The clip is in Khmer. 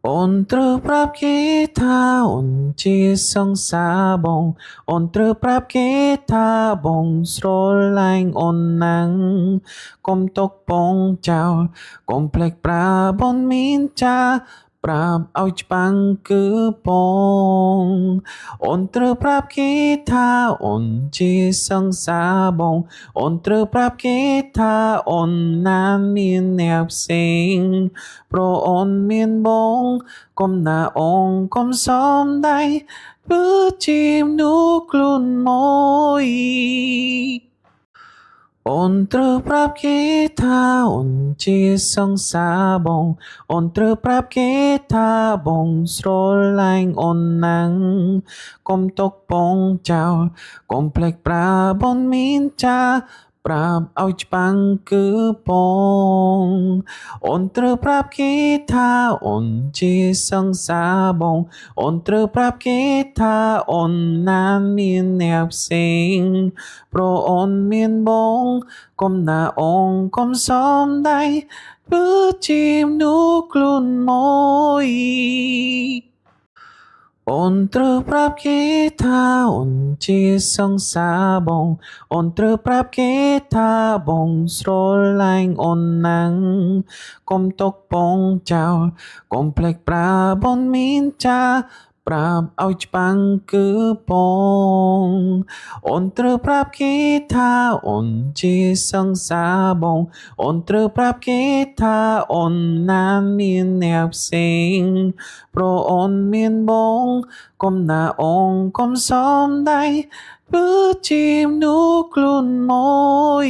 អូនត្រូវប្រាប់គេថាអូនជាសង្សារបងអូនត្រូវប្រាប់គេថាបងស្រឡាញ់អូនណាស់កុំទុកពងចោលកុំភ្លេចប្រាបងមានចាប្រាប់ឲ្យច្បាំងគឺបងអូនត្រូវប្រាប់គេថាអូនជាសង្សារបងអូនត្រូវប្រាប់គេថាអូនណាមានអ្នកផ្សេងព្រោះអូនមានបងកុំណាអូនកុំសំដីធ្វើជាមនុស្សខ្លួនមួយអូនត្រូវប្រាប់គេថាអូនជាសង្សារបងអូនត្រូវប្រាប់គេថាបងស្រឡាញ់អូនណាស់កុំទុកពងចោលកុំភ្លេចប្រាបងមានចាប្រាប់ឲ្យច្បាំងគឺបងអូនត្រូវប្រាប់គេថាអូនជាសង្សារបងអូនត្រូវប្រាប់គេថាអូនណាមានអ្នកផ្សេងព្រោះអូនមានបងកុំណាអូនកុំសំដីធ្វើជាមនុស្សខ្លួនមួយអូនត្រូវប្រាប់គេថាអូនជាសង្សារបងអូនត្រូវប្រាប់គេថាបងស្រឡាញ់អូនណាស់កុំទុកពងចោលកុំភ្លេចប្រាបងមានចាប្រាប់ឲ្យច្បាំងគឺបងអូនត្រូវប្រាប់គេថាអូនជាសង្សារបងអូនត្រូវប្រាប់គេថាអូនណាមានអ្នកផ្សេងព្រោះអូនមានបងកុំណាអូនកុំសំដីធ្វើជាមនុស្សខ្លួនមួយ